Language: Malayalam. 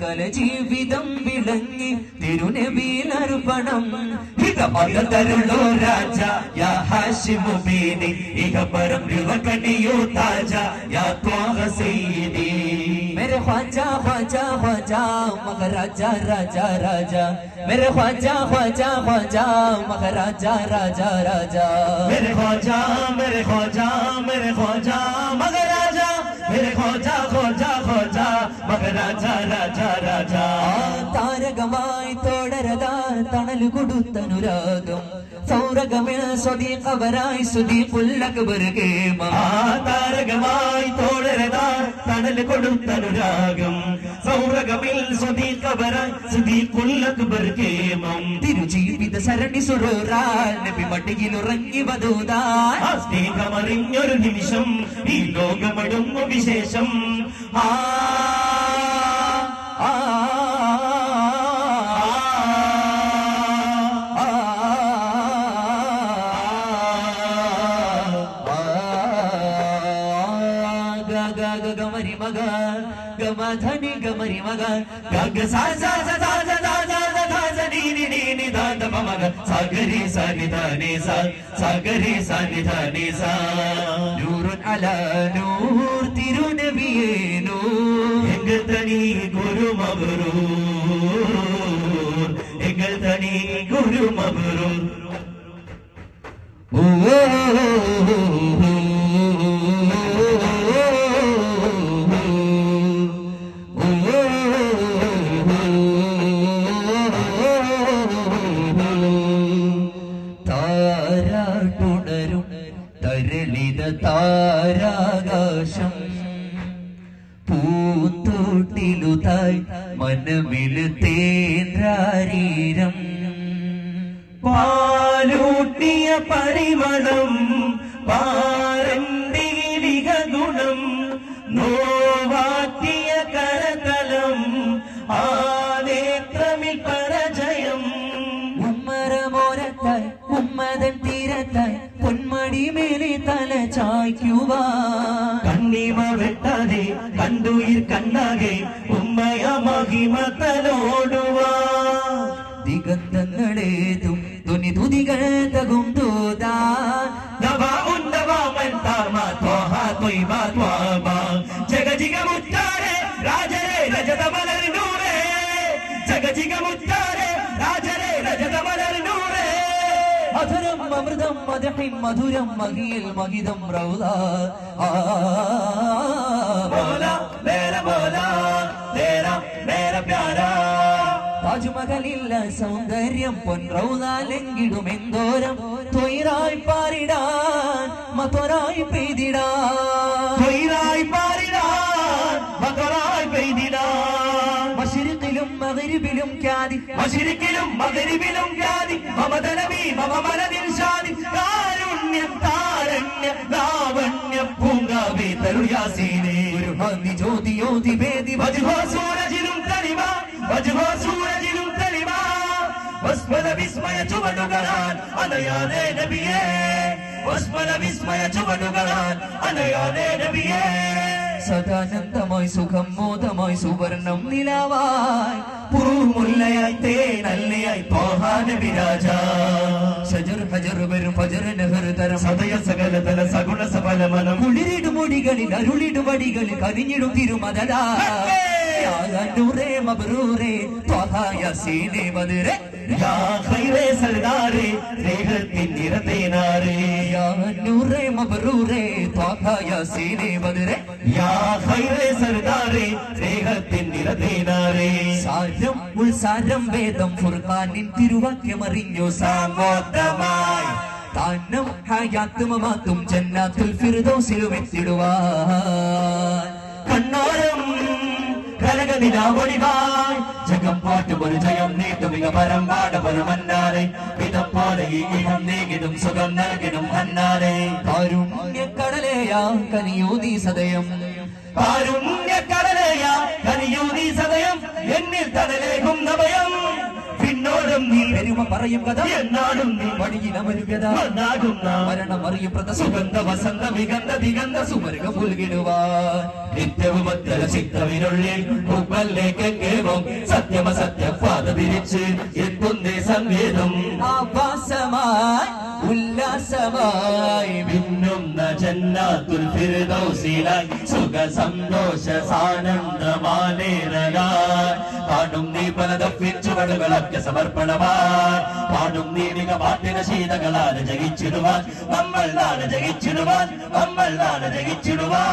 കല ജീവിതം വിളങ്ങി തിരുനബിയിലർപ്പണം ഹിതമകതരുളോ രാജ യാ ഹാഷിമുബീനി ഇഹപരം യുവകനിയോ താജ യാ ത്വാഹ സയ്യിദി मेरे ख्वाजा ख्वाजा ख्वाजा महाराजा राजा राजा मेरे ख्वाजा ख्वाजा ख्वाजा महाराजा राजा राजा मेरे ख्वाजा मेरे ख्वाजा मेरे ख्वाजा महाराजा मेरे ख्वाजा ख्वाजा ख्वाजा महाराजा राजा राजा താരകമായി തുടരതാ തണൽ കൊടുത്തനുരാഗം സൗരഗമിൽ സ്വദീഖവരായി സുദീഖുൽ അക്ബർ കേമ താരകമായി തുടരതാ തണൽ കൊടുത്തനുരാഗം സൗരഗമിൽ സ്വദീഖവരായി സുദീഖുൽ അക്ബർ കേമം തിരുജീവിത സരണി സുറൂറാൽ നബി മടിയിലുറങ്ങി വധൂതാൻ സ്നേഹമറിഞ്ഞൊരു നിമിഷം ഈ ലോകമടുങ്ങു വിശേഷം गमरी मगा गमा धनी गमरी मगा गग सा सा सा सा सा सा सा सा नी नी नी नी दा दा मगा सागरी सा नि धा नि सा सागरी सा नि धा नि सा नूरुन अला नूर तिरुनबिये नूर एंगल तनी गुरु मबरूर एंगल तनी गुरु मबरूर താരാകാശം പൂന്തോട്ടിലുതായി മനമിൽ തേൻരാരീരം പാലൂട്ടിയ പരിമളം പാരണ്ടിക ഗുണം നോവാറ്റിയ കരതലം ആനേത്രമിൽ പരജയം ഉമ്മരമോരത്തായി ഉമ്മതൻ തീരത്തായി പൊന്മടി മേലെ തല ചായ്ക്കുവാ കണ്ണിമ വെട്ടാതെ കണ്ടുയിർ കണ്ണാകെ ഉമ്മയ മഹിമത്തലോടുവാ ദിഗന്ധങ്ങളേതും തുനി തുതികൾ തകും ദൂതാ ജഗജിക മുറ്റാരെ രാജരെ രജത മലർനൂരേ ജഗജിക മുറ്റാരെ രാജരെ രജത മലർനൂരേ മധുരം അമൃതം മദഹിൻ മധുരം മഹിയിൽ മഹിതം റൗള മോല മേരാ മോല തേരാ മേരാ പ്യാരാ താജ്മഹലില്ല സൗന്ദര്യം പൊൻറൗളാലെങ്കിടും എന്തോരം തൊയിരായി പാരിടാൻ മതൊരായി പെയ്തിടാൻ തൊയിരായി പാരിടാൻ മതൊരായി പെയ്തിടാൻ മശരിഖിലും മഗ്രിബിലും ഖ്യാതി മശരിഖിലും മഗ്രിബിലും ഖ്യാതി മമത നബി മമ മനദിൽ ഷാദി കാരുണ്യം താരണ്യ ലാവണ്യ പൂങ്കാവേ തരു യാസീനേ ഒരു ഹന്നി ജ്യോതി യോതി ഭേദി വജ്ഹോ സൂരജിലും തനിമ വജ്ഹോ സൂരജിലും തനിമ വസ്മല വിസ്മയ ചുവടുകളാൻ അനയാനേ നബിയേ വസ്മല വിസ്മയ ചുവടുകളാൻ അനയാനേ നബിയേ സദാനന്ദമായി സുഖം മോദമായി സുവർണം നിലാവായി പൂമുല്ലയായി തേനല്ലയായി ത്വാഹാന വിരാജ ശജർ ഹജർ വരും ഫജർ നെഹർ തരം സദയ സകല തല സഗുണ സഫല മനം കുളിരിടും മുടികളിൽ അരുളിടും വടികളിൽ കരിഞ്ഞിടും തിരുമദദാ യാ നൂറേ മബ്രൂറേ ത്വാഹാ യാസീനേ ബദറേ യാ ഖൈറേ സർദാരേ സ്നേഹത്തിൻ നിറതേനാരേ യാ നൂറേ മബ്രൂറേ ത്വാഹാ യാസീനേ ബദറേ യാ ഖൈറേ സർദാരേ സ്നേഹത്തിൻ നിറതേനാരേ സാരം ഉൾസാരം വേദം ഫുർഖാനിൻ തിരുവാക്യമറിഞ്ഞു സാമോദമായി താനം ഹയാത്ത് മമാത്തും ജന്നാത്തുൽ ഫിർദൗസിലും എത്തിടുവാൻ കണ്ണോരം കലകനിലാവൊളിവാൻ ജഗം പാട്ടുമൊരു ജയം നീട്ടുമിക പരമ്പാട പരമന്നാരെ പിതപ്പോലെ ഈ ഇടം നീകിടും സുഖം നൽകിടും അന്നാരെ കാരുണ്യക്കടലേയാ കനിയൂ നീ സദയം കാരുണ്യക്കടലേയാ കനിയൂ നീ സദയം എന്നിൽ തടലേകും നഭയം പിന്നോടും നീ അരുമ പറയും കഥ എന്നാടും നീ വഴിയിലമരുകഥ മരണം അറിയും പ്രത സുഗന്ധ വസന്ത വിഗന്ധ ദിഗന്ധ സുമരുക പുൽകിടുവാൻ നിത്യവും അത്തര ചിത്രവിനുള്ളിൽ മുമ്പല്ലേക്കെങ്കിലും സത്യമസത്യം പാത തിരിച്ച് എത്തുന്നേ സംഗീതം ആഭാസമായി ഉല്ലാസമായി മിന്നുന്ന ജന്നാത്തുൽ ഫിർദൗസിലായി സുഖ സന്തോഷ സാനന്ദമാലേറലായി പാടും നീ പലതപ്പിൻ ചുവടുകളൊക്കെ സമർപ്പണമായി പാടും നീ മിക പാട്ടിന ശീതകളാണ് ജയിച്ചിടുവാൻ നമ്മൾ നാട് ജയിച്ചിടുവാൻ നമ്മൾ നാട് ജയിച്ചിടുവാൻ